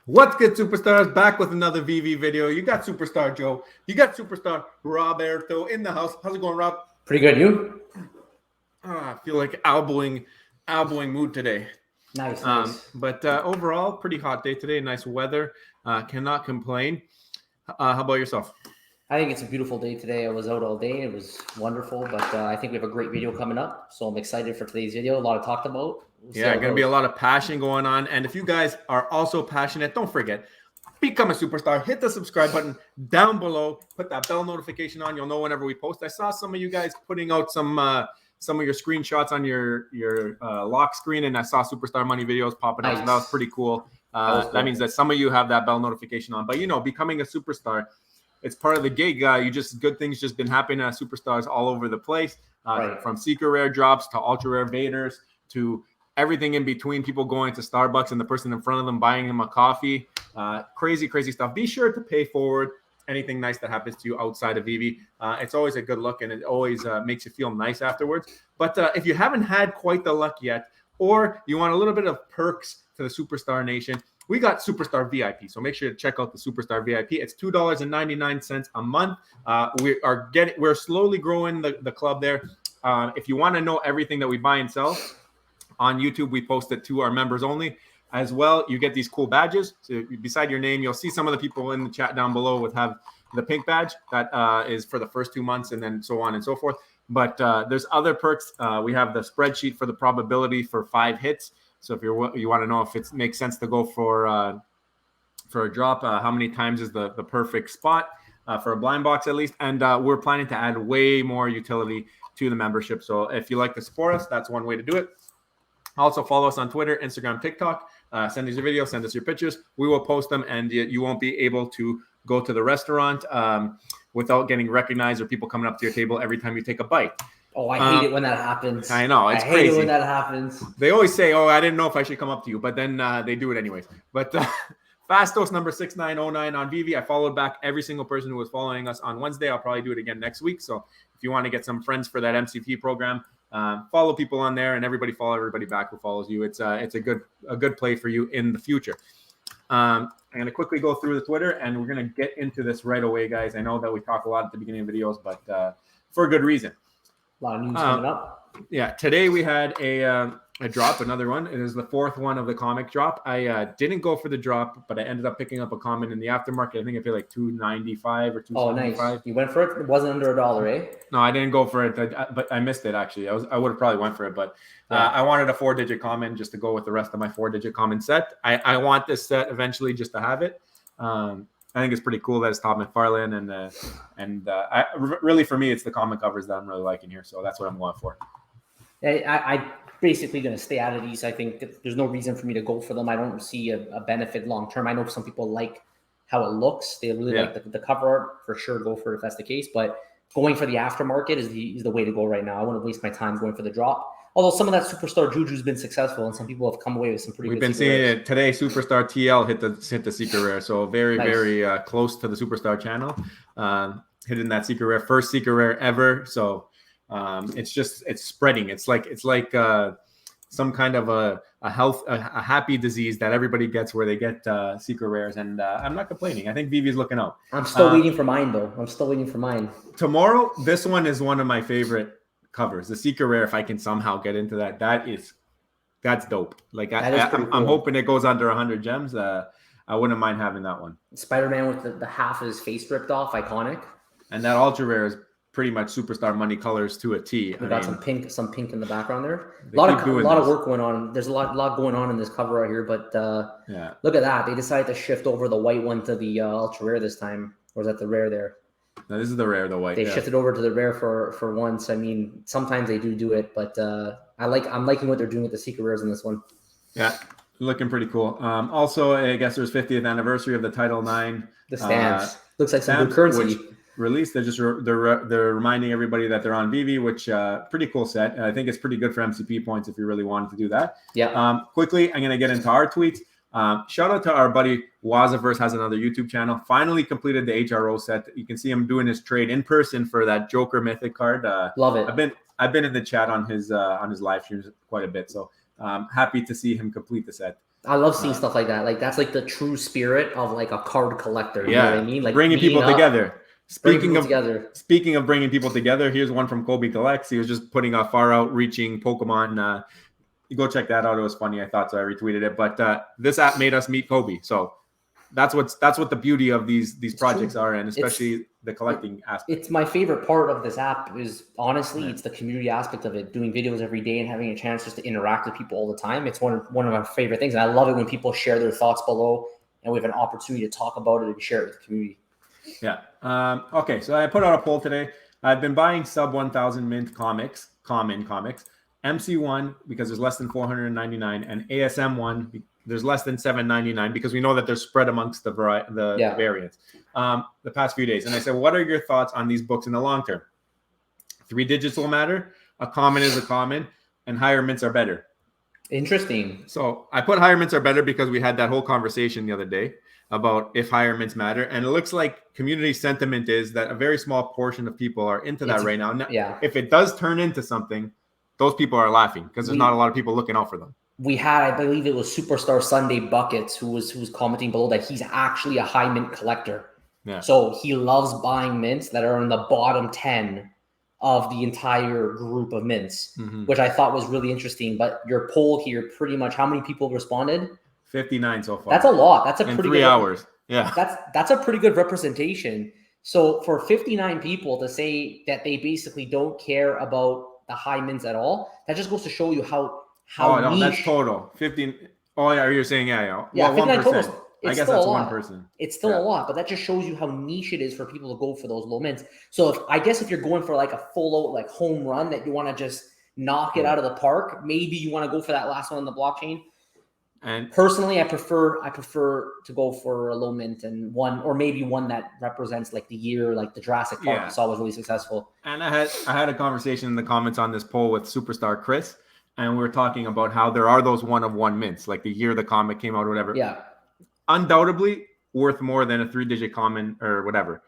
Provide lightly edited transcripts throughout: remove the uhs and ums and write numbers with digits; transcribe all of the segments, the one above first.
What's good, superstars? Back with another Veve video. You got Superstar Joe. You got Superstar Roberto in the house. How's it going, Rob? Pretty good. You? I feel like elbowing mood today. Nice. But overall, pretty hot day today. Nice weather. Cannot complain. How about yourself? I think it's a beautiful day today. I was out all day. It was wonderful. But I think we have a great video coming up. So I'm excited for today's video. A lot to talk about. Going to be a lot of passion going on. And if you guys are also passionate, don't forget, become a superstar. Hit the subscribe button down below. Put that bell notification on. You'll know whenever we post. I saw some of you guys putting out some of your screenshots on your lock screen, and I saw Superstar Money videos popping up. So that was pretty cool. That means that some of you have that bell notification on. But, becoming a superstar, it's part of the gig. Good things just been happening to superstars all over the place, from secret rare drops to ultra rare Vaders to everything in between, people going to Starbucks and the person in front of them buying him a coffee. Crazy stuff. Be sure to pay forward anything nice that happens to you outside of Veve. It's always a good look, and it always makes you feel nice afterwards. But if you haven't had quite the luck yet, or you want a little bit of perks to the Superstar Nation, we got Superstar VIP. So make sure to check out the Superstar VIP. It's $2.99 a month. We're slowly growing the club there. If you want to know everything that we buy and sell, on YouTube, we post it to our members only. As well, you get these cool badges. So beside your name, you'll see some of the people in the chat down below would have the pink badge. That is for the first 2 months, and then so on and so forth. But there's other perks. We have the spreadsheet for the probability for 5 hits. So if you want to know if it makes sense to go for a drop, how many times is the perfect spot for a blind box at least. And we're planning to add way more utility to the membership. So if you like to support us, that's one way to do it. Also, follow us on Twitter, Instagram, TikTok. Send us your videos, send us your pictures. We will post them, and you won't be able to go to the restaurant without getting recognized or people coming up to your table every time you take a bite. Oh, I hate it when that happens. I know. It's crazy. I hate it when that happens. They always say, I didn't know if I should come up to you, but then they do it anyways. But Fastos number 6909 on Veve. I followed back every single person who was following us on Wednesday. I'll probably do it again next week. So if you want to get some friends for that MCP program, follow people on there, and everybody follow everybody back who follows you. It's a good play for you in the future. I'm going to quickly go through the Twitter, and we're going to get into this right away, guys. I know that we talk a lot at the beginning of videos, but for a good reason. A lot of news coming up. Yeah, today we had a drop, another one. It is the 4th one of the comic drop. I didn't go for the drop, but I ended up picking up a common in the aftermarket. I think I paid like $2.95 or $2.75. Oh, nice. You went for it? It wasn't under $1, eh? No, I didn't go for it, but I missed it, actually. I would have probably went for it, but I wanted a 4-digit common just to go with the rest of my 4-digit common set. I want this set eventually just to have it. I think it's pretty cool that it's Todd McFarlane, and really for me, it's the comic covers that I'm really liking here. So that's what I'm going for. I basically going to stay out of these. I think there's no reason for me to go for them. I don't see a benefit long term. I know some people like how it looks. They really like the cover art. For sure, go for it if that's the case. But going for the aftermarket is the way to go right now. I wouldn't waste my time going for the drop. Although some of that Superstar Juju's been successful, and some people have come away with some pretty good. We've been seeing it today. Superstar TL hit the secret rare, so very close to the Superstar channel. Hitting that secret rare, first secret rare ever. So it's spreading. It's like some kind of a happy disease that everybody gets, where they get secret rares, and I'm not complaining. I think Veve's looking out. I'm still waiting for mine, though. I'm still waiting for mine. Tomorrow, this one is one of my favorite covers. The secret rare, if I can somehow get into that, that's dope. Like I'm hoping it goes under 100 gems. I wouldn't mind having that one. Spider-Man with the half of his face ripped off, iconic. And that ultra rare is pretty much Superstar Money colors to a T. We got some pink in the background there. A lot of work going on. There's a lot going on in this cover right here, but look at that. They decided to shift over the white one to the ultra rare this time. Or is that the rare there? No, this is the rare, the white. They shifted over to the rare for once. I mean, sometimes they do it, but I'm liking what they're doing with the secret rares in this one. Yeah, looking pretty cool. Also, I guess there's 50th anniversary of the Title IX. The stamps. Looks like some good currency. Released. They're reminding everybody that they're on Veve, which pretty cool set. I think it's pretty good for MCP points if you really wanted to do that. Yeah. Quickly, I'm gonna get into our tweets. Shout out to our buddy Wazaverse, has another YouTube channel. Finally completed the HRO set. You can see him doing his trade in person for that Joker Mythic card. Love it. I've been in the chat on his live streams quite a bit, so happy to see him complete the set. I love seeing stuff like that. Like that's like the true spirit of like a card collector. You know what I mean? Like bringing people together. Speaking of Speaking of bringing people together, here's one from Kobe Collects. He was just putting a far out-reaching Pokemon. You go check that out. It was funny. I thought so. I retweeted it. But this app made us meet Kobe. So that's what the beauty of these projects are, and especially the collecting aspect. It's my favorite part of this app is honestly, it's the community aspect of it. Doing videos every day and having a chance just to interact with people all the time. It's one of my favorite things, and I love it when people share their thoughts below, and we have an opportunity to talk about it and share it with the community. Yeah. Okay. So I put out a poll today. I've been buying sub 1,000 mint comics, common comics, MC1 because there's less than 499, and ASM1 there's less than 799 because we know that they're spread amongst the variants the past few days. And I said, what are your thoughts on these books in the long term? 3 digits will matter. A common is a common, and higher mints are better. Interesting. So I put higher mints are better because we had that whole conversation the other day about if higher mints matter. And it looks like community sentiment is that a very small portion of people are into that right now. Now, if it does turn into something, those people are laughing because there's not a lot of people looking out for them. We had, I believe it was Superstar Sunday Buckets who was commenting below that he's actually a high mint collector. Yeah. So he loves buying mints that are in the bottom 10 of the entire group of mints, which I thought was really interesting. But your poll here, pretty much, how many people responded? 59 so far. That's a lot. That's a in pretty 3 good, hours. Yeah. That's a pretty good representation. So for 59 people to say that they basically don't care about the high mints at all, that just goes to show you how niche. That's total. 15. Oh yeah, you're saying yeah. Yeah, well, 59 total. I guess that's one person. It's still a lot, but that just shows you how niche it is for people to go for those low mints. So if you're going for like a full out like home run that you want to just knock it out of the park, maybe you want to go for that last one on the blockchain. And personally, I prefer to go for a low mint and one, or maybe one that represents like the year, like the Jurassic Park I saw was really successful. And I had a conversation in the comments on this poll with Superstar Chris, and we were talking about how there are those one of one mints, like the year the comic came out or whatever. Yeah. Undoubtedly worth more than a 3-digit common or whatever.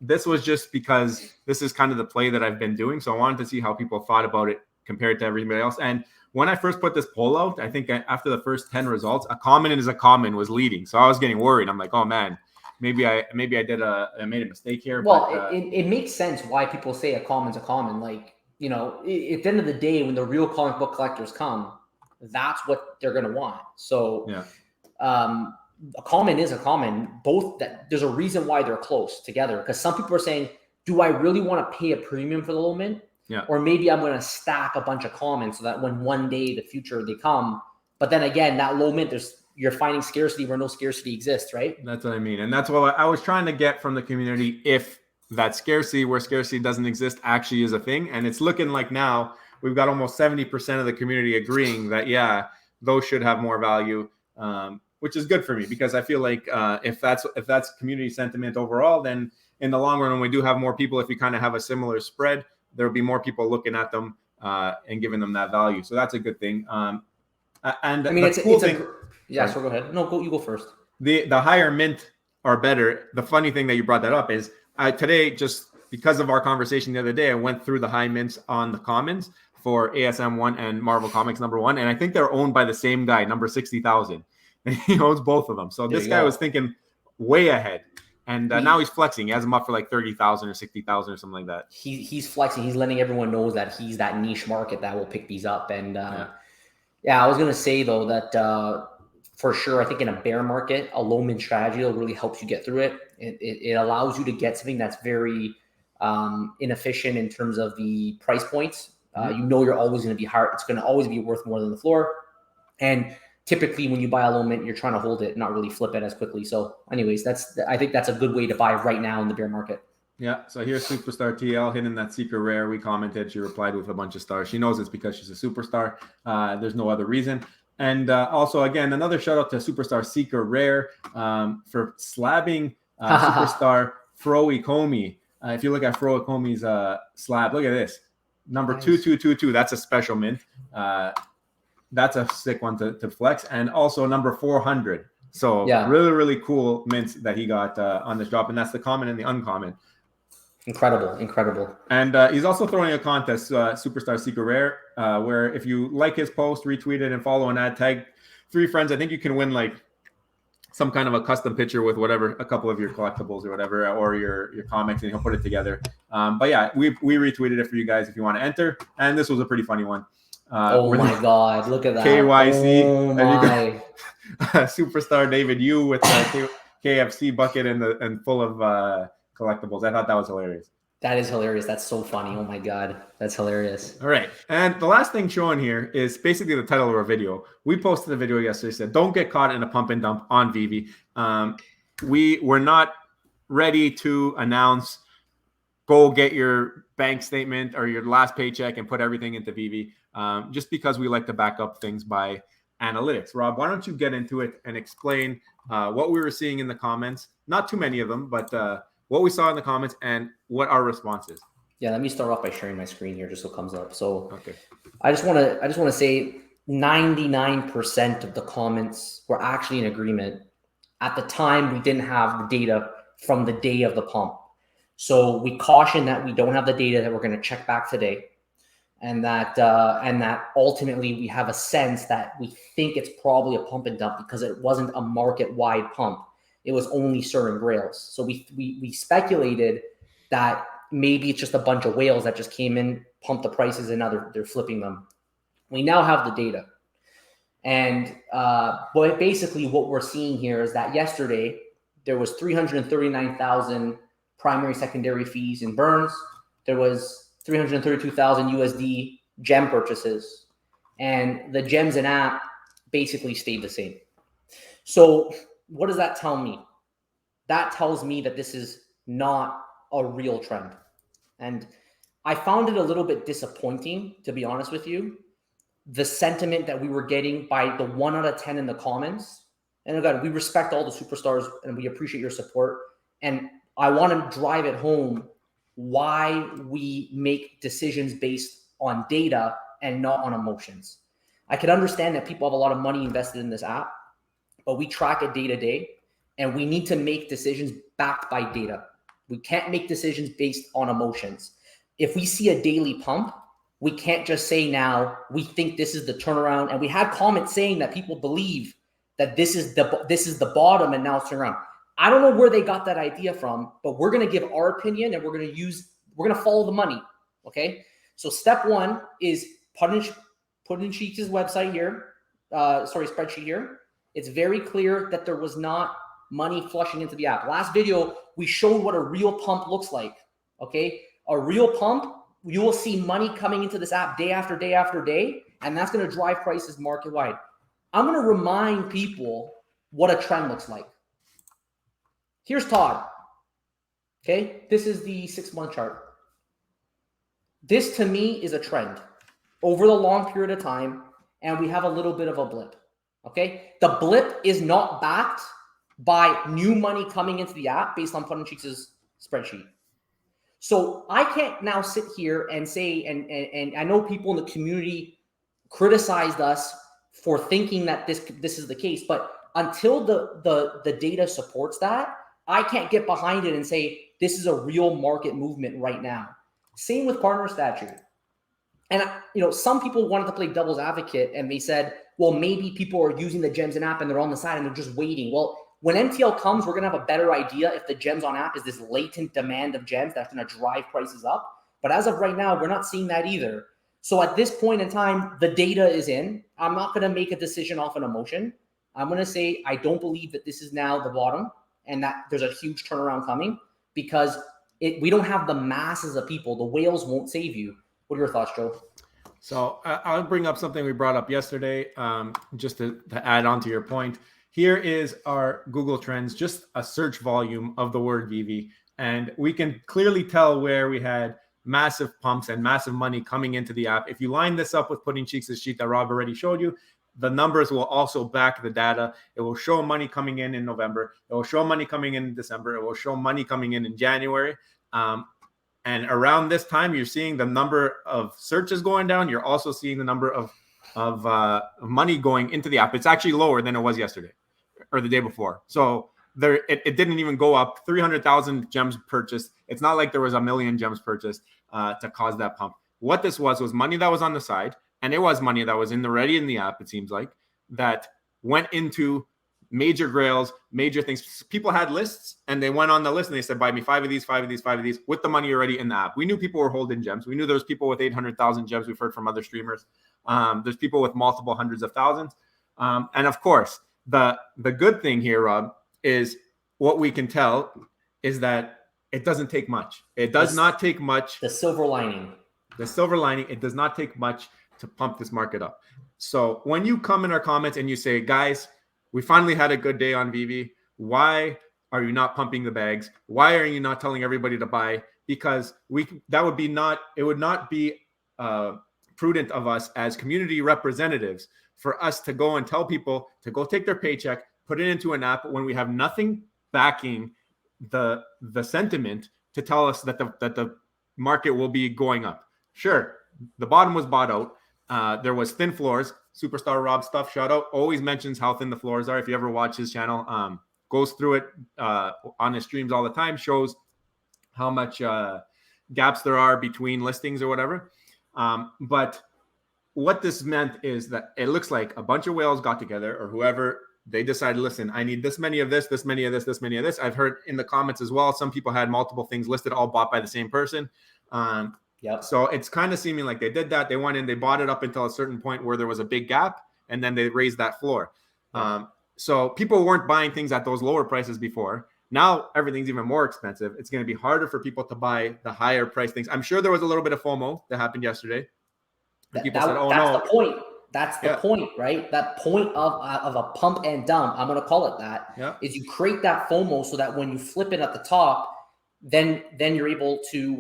This was just because this is kind of the play that I've been doing. So I wanted to see how people thought about it compared to everybody else. And when I first put this poll out, I think after the first 10 results, a common is a common was leading. So I was getting worried. I'm like, oh man, maybe I made a mistake here. Well, but, it makes sense why people say a common's a common. Like, you know, at the end of the day, when the real comic book collectors come, that's what they're going to want. So yeah. A common is a common. Both that there's a reason why they're close together. Because some people are saying, do I really want to pay a premium for the low mint? Yeah. Or maybe I'm going to stack a bunch of commons so that when one day in the future they come. But then again, that low mint, you're finding scarcity where no scarcity exists, right? That's what I mean. And that's what I was trying to get from the community. If that scarcity where scarcity doesn't exist actually is a thing. And it's looking like now we've got almost 70% of the community agreeing that, yeah, those should have more value. Which is good for me because I feel like if that's community sentiment overall, then in the long run, when we do have more people, if we kind of have a similar spread, there'll be more people looking at them and giving them that value. So that's a good thing. And I mean, so go ahead. No, you go first. The higher mint are better. The funny thing that you brought that up is today, just because of our conversation the other day, I went through the high mints on the commons for ASM1 and Marvel Comics #1, and I think they're owned by the same guy, number 60,000. And he owns both of them. So this guy was thinking way ahead. And now he's flexing. He has them up for like 30,000 or 60,000 or something like that. He's flexing. He's letting everyone know that he's that niche market that will pick these up. And I was going to say, though, that for sure, I think in a bear market, a low mint strategy will really help you get through it. It allows you to get something that's very inefficient in terms of the price points. You know you're always going to be hard. It's going to always be worth more than the floor. And typically, when you buy a low mint, you're trying to hold it, not really flip it as quickly. So anyways, I think that's a good way to buy right now in the bear market. Yeah. So here's Superstar TL hitting that secret rare. We commented. She replied with a bunch of stars. She knows it's because she's a superstar. There's no other reason. And also, again, another shout out to Superstar Secret Rare for slabbing Superstar Fro Ecomi. If you look at Fro Ecomi's slab, look at this. Number 2222. That's a special mint. That's a sick one to flex. And also number 400. So really, really cool mints that he got on this drop. And that's the common and the uncommon. Incredible. And he's also throwing a contest, Superstar Secret Rare, where if you like his post, retweet it, and follow and tag 3 friends, I think you can win like some kind of a custom picture with whatever, a couple of your collectibles or whatever, or your comics, and he'll put it together. But yeah, we retweeted it for you guys if you want to enter. And this was a pretty funny one. Oh my God, look at that. KYC. Oh my. Superstar David Yu with the KFC bucket and full of collectibles. I thought that was hilarious. That is hilarious. That's so funny. Oh my God. That's hilarious. All right. And the last thing shown here is basically the title of our video. We posted a video yesterday, said, don't get caught in a pump and dump on Veve. We were not ready to announce, go get your bank statement or your last paycheck and put everything into Veve, just because we like to back up things by analytics. Rob, why don't you get into it and explain what we were seeing in the comments? Not too many of them, but what we saw in the comments and what our response is. Yeah, let me start off by sharing my screen here just so it comes up. So okay. I just want to say 99% of the comments were actually in agreement. At the time, we didn't have the data from the day of the pump. So we caution that we don't have the data, that we're going to check back today. And that ultimately we have a sense that we think it's probably a pump and dump because it wasn't a market-wide pump. It was only certain grails. So we speculated that maybe it's just a bunch of whales that just came in, pumped the prices, and now they're flipping them. We now have the data. And but basically what we're seeing here is that yesterday there was 339,000 primary, secondary fees in burns. There was 332,000 USD gem purchases. And the gems and app basically stayed the same. So what does that tell me? That tells me that this is not a real trend. And I found it a little bit disappointing, to be honest with you, the sentiment that we were getting by the 1 out of 10 in the comments. And again, we respect all the superstars and we appreciate your support. And I want to drive it home why we make decisions based on data and not on emotions. I can understand that people have a lot of money invested in this app, but we track it day to day, and we need to make decisions backed by data. We can't make decisions based on emotions. If we see a daily pump, we can't just say now, we think this is the turnaround. And we had comments saying that people believe that this is the bottom and now it's turned around. I don't know where they got that idea from, but we're going to give our opinion and we're going to follow the money. Okay. So step one is Puddin' website here. Spreadsheet here. It's very clear that there was not money flushing into the app. Last video, we showed what a real pump looks like. Okay. A real pump, you will see money coming into this app day after day after day, and that's going to drive prices market wide. I'm going to remind people what a trend looks like. Here's Todd. Okay. This is the 6-month chart. This to me is a trend over the long period of time, and we have a little bit of a blip. Okay. The blip is not backed by new money coming into the app based on Puddin' Cheeks' spreadsheet. So I can't now sit here and say, and I know people in the community criticized us for thinking that this is the case, but until the data supports that, I can't get behind it and say this is a real market movement right now. Same with partner statute. And some people wanted to play devil's advocate, and they said, well, maybe people are using the gems and app and they're on the side and they're just waiting. Well, when MTL comes, we're going to have a better idea if the gems on app is this latent demand of gems that's going to drive prices up. But as of right now, we're not seeing that either. So at this point in time, the data is in. I'm not going to make a decision off an emotion. I'm going to say I don't believe that this is now the bottom and that there's a huge turnaround coming because we don't have the masses of people. The whales won't save you. What are your thoughts, Joe? So I'll bring up something we brought up yesterday, just to add on to your point. Here is our Google Trends, just a search volume of the word Veve. And we can clearly tell where we had massive pumps and massive money coming into the app. If you line this up with Puddin' Cheeks' sheet that Rob already showed you, the numbers will also back the data. It will show money coming in November. It will show money coming in December. It will show money coming in January. And around this time, you're seeing the number of searches going down. You're also seeing the number of money going into the app. It's actually lower than it was yesterday or the day before. So it didn't even go up. 300,000 gems purchased. It's not like there was a million gems purchased to cause that pump. What this was money that was on the side, and it was money that was already in the app, it seems like, that went into major grails, major things. People had lists and they went on the list and they said, buy me 5 of these, 5 of these, 5 of these with the money already in the app. We knew people were holding gems. We knew there was people with 800,000 gems. We've heard from other streamers. There's people with multiple hundreds of thousands. And of course, the good thing here, Rob, is what we can tell is that it doesn't take much. It does not take much. The silver lining. The silver lining, it does not take much to pump this market up. So when you come in our comments and you say, guys, we finally had a good day on Veve, why are you not pumping the bags? Why are you not telling everybody to buy? Because it would not be prudent of us as community representatives for us to go and tell people to go take their paycheck, put it into an app when we have nothing backing the sentiment to tell us that the market will be going up. Sure, the bottom was bought out. There was thin floors. Superstar Rob stuff, shout out, always mentions how thin the floors are. If you ever watch his channel, goes through it on his streams all the time, shows how much gaps there are between listings or whatever. But what this meant is that it looks like a bunch of whales got together, or whoever, they decided, listen, I need this many of this, this many of this, this many of this. I've heard in the comments as well, some people had multiple things listed, all bought by the same person. Yep. So it's kind of seeming like they did that. They went in, they bought it up until a certain point where there was a big gap, and then they raised that floor. So people weren't buying things at those lower prices before. Now everything's even more expensive. It's going to be harder for people to buy the higher price things. I'm sure there was a little bit of FOMO that happened yesterday. People said, "Oh, that's no." the point. That's the point, right? That point of a pump and dump, I'm going to call it that, is you create that FOMO so that when you flip it at the top, then you're able to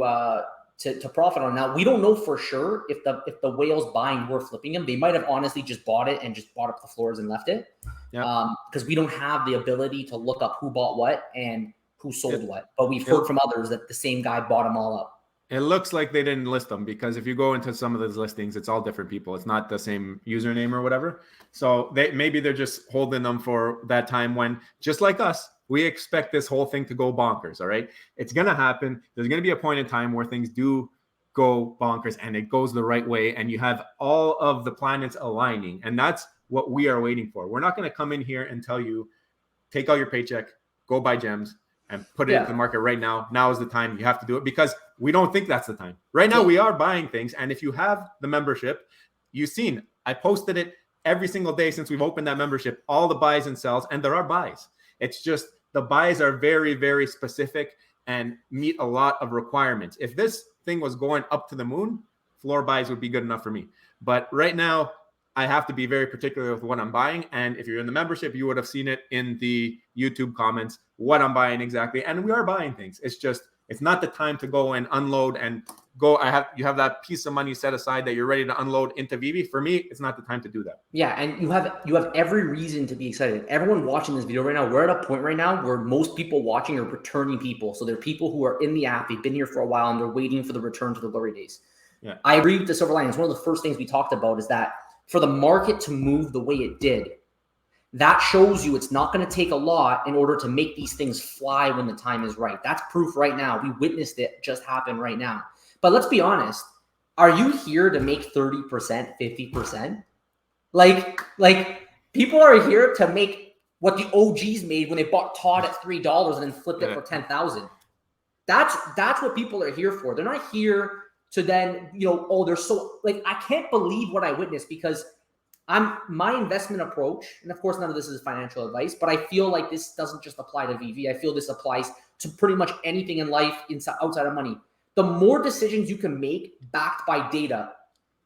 profit on it. Now, we don't know for sure if the whales buying were flipping them. They might have honestly just bought it and just bought up the floors and left it. Because we don't have the ability to look up who bought what and who sold what. But we've heard from others that the same guy bought them all up. It looks like they didn't list them, because if you go into some of those listings, it's all different people. It's not the same username or whatever. So maybe they're just holding them for that time when, just like us, we expect this whole thing to go bonkers. All right. It's going to happen. There's going to be a point in time where things do go bonkers and it goes the right way, and you have all of the planets aligning. And that's what we are waiting for. We're not going to come in here and tell you, take out your paycheck, go buy gems, and put it into the market right now. Now is the time you have to do it, because we don't think that's the time. Right now, we are buying things. And if you have the membership, you've seen, I posted it every single day since we've opened that membership, all the buys and sells, and there are buys. It's just the buys are very, very specific and meet a lot of requirements. If this thing was going up to the moon, floor buys would be good enough for me. But right now, I have to be very particular with what I'm buying. And if you're in the membership, you would have seen it in the YouTube comments, what I'm buying exactly. And we are buying things. It's just, it's not the time to go and unload and go. You have that piece of money set aside that you're ready to unload into Veve. For me, it's not the time to do that. Yeah. And you have every reason to be excited. Everyone watching this video right now, we're at a point right now where most people watching are returning people. So they're people who are in the app. They've been here for a while and they're waiting for the return to the glory days. Yeah. I agree with the silver lining. It's one of the first things we talked about, is that for the market to move the way it did, that shows you it's not going to take a lot in order to make these things fly when the time is right. That's proof right now. We witnessed it just happen right now. But let's be honest. Are you here to make 30%, 50%? Like people are here to make what the OGs made when they bought Todd at $3 and then flipped it for 10,000. That's what people are here for. They're not here to then, they're so, I can't believe what I witnessed, because my investment approach, and of course none of this is financial advice, but I feel like this doesn't just apply to Veve. I feel this applies to pretty much anything in life outside of money. The more decisions you can make backed by data,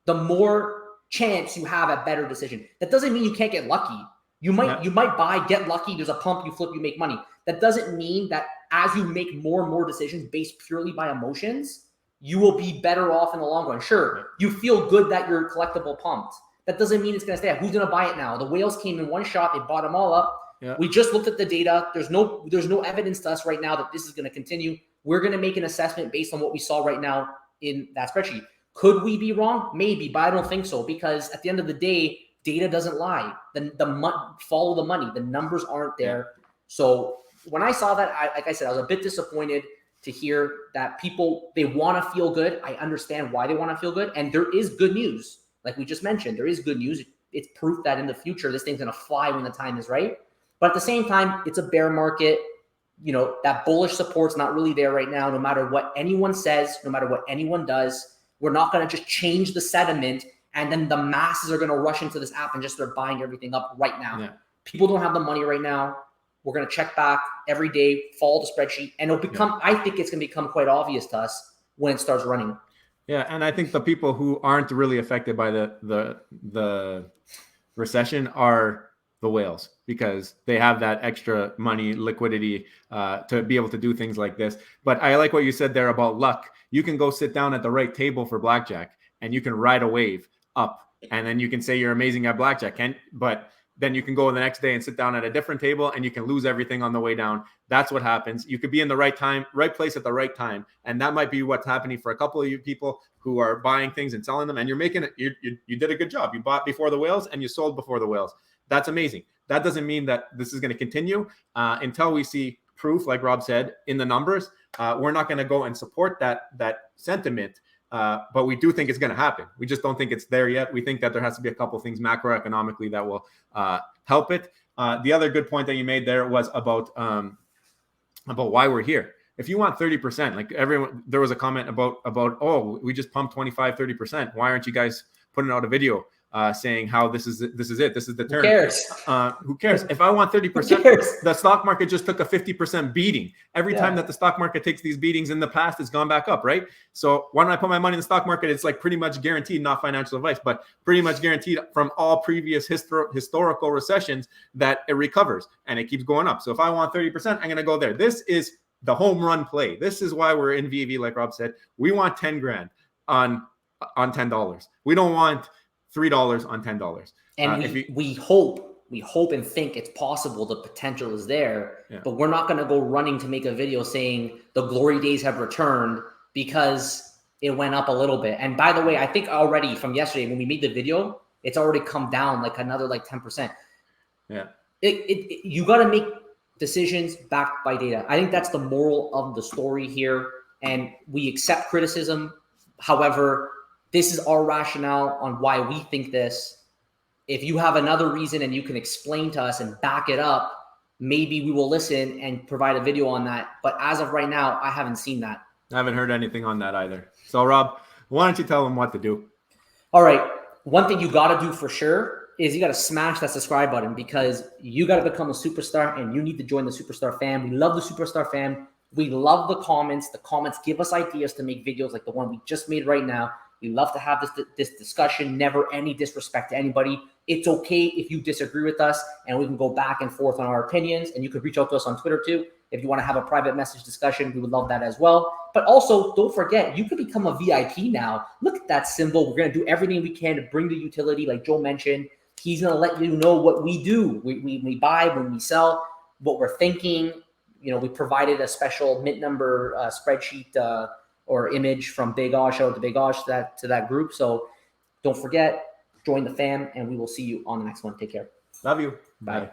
the more chance you have at better decision. That doesn't mean you can't get lucky. You might buy, get lucky, there's a pump, you flip, you make money. That doesn't mean that as you make more and more decisions based purely by emotions, you will be better off in the long run. Sure, you feel good that your collectible pumped. That doesn't mean it's going to stay. Who's going to buy it now? The whales came in one shot. They bought them all up. Yeah. We just looked at the data. There's no evidence to us right now that this is going to continue. We're going to make an assessment based on what we saw right now in that spreadsheet. Could we be wrong? Maybe, but I don't think so, because at the end of the day, data doesn't lie. Follow the money. The numbers aren't there. Yeah. So when I saw that, like I said, I was a bit disappointed to hear that people, they want to feel good. I understand why they want to feel good. And there is good news. Like we just mentioned, there is good news. it's proof that in the future, this thing's going to fly when the time is right. But at the same time, it's a bear market. That bullish support's not really there right now. No matter what anyone says, no matter what anyone does, we're not going to just change the sentiment and then the masses are going to rush into this app and just start buying everything up right now. Yeah. People don't have the money right now. We're going to check back every day, follow the spreadsheet, and it'll become, I think it's going to become quite obvious to us when it starts running. Yeah, and I think the people who aren't really affected by the recession are the whales, because they have that extra money, liquidity to be able to do things like this. But I like what you said there about luck. You can go sit down at the right table for blackjack and you can ride a wave up, and then you can say you're amazing at blackjack. But then you can go the next day and sit down at a different table and you can lose everything on the way down. That's what happens. You could be in the right time, right place at the right time. And that might be what's happening for a couple of you people who are buying things and selling them. And you're making it, you did a good job. You bought before the whales and you sold before the whales. That's amazing. That doesn't mean that this is going to continue until we see proof, like Rob said, in the numbers. We're not going to go and support that sentiment. But we do think it's going to happen. We just don't think it's there yet. We think that there has to be a couple of things macroeconomically that will help it. The other good point that you made there was about why we're here. If you want 30%, like everyone, there was a comment about, oh, we just pumped 25, 30%. Why aren't you guys putting out a video saying how this is it? This is the turn. Who cares? Who cares? If I want 30%, the stock market just took a 50% beating. Every time that the stock market takes these beatings in the past, it's gone back up, right? So why don't I put my money in the stock market? It's like pretty much guaranteed, not financial advice, but pretty much guaranteed from all previous historical recessions that it recovers and it keeps going up. So if I want 30%, I'm going to go there. This is the home run play. This is why we're in Veve, like Rob said. We want 10 grand on $10. We don't want $3 on $10. And we hope and think it's possible. The potential is there, but we're not going to go running to make a video saying the glory days have returned because it went up a little bit. And by the way, I think already from yesterday when we made the video, it's already come down like another 10%. Yeah. You got to make decisions backed by data. I think that's the moral of the story here. And we accept criticism. However, this is our rationale on why we think this. If you have another reason and you can explain to us and back it up, maybe we will listen and provide a video on that. But as of right now, I haven't seen that. I haven't heard anything on that either. So Rob, why don't you tell them what to do? All right. One thing you got to do for sure is you got to smash that subscribe button, because you got to become a superstar and you need to join the Superstar fam. We love the Superstar fam. We love the comments. The comments give us ideas to make videos like the one we just made right now. We love to have this discussion, never any disrespect to anybody. It's okay if you disagree with us and we can go back and forth on our opinions, and you could reach out to us on Twitter too. If you want to have a private message discussion, we would love that as well. But also don't forget, you could become a VIP now. Look at that symbol. We're going to do everything we can to bring the utility. Like Joe mentioned, he's going to let you know what we do. We buy, when we sell, what we're thinking. We provided a special mint number spreadsheet or image from Big Osh. Shout out to Big Osh to that group. So don't forget, join the fam, and we will see you on the next one. Take care. Love you. Bye.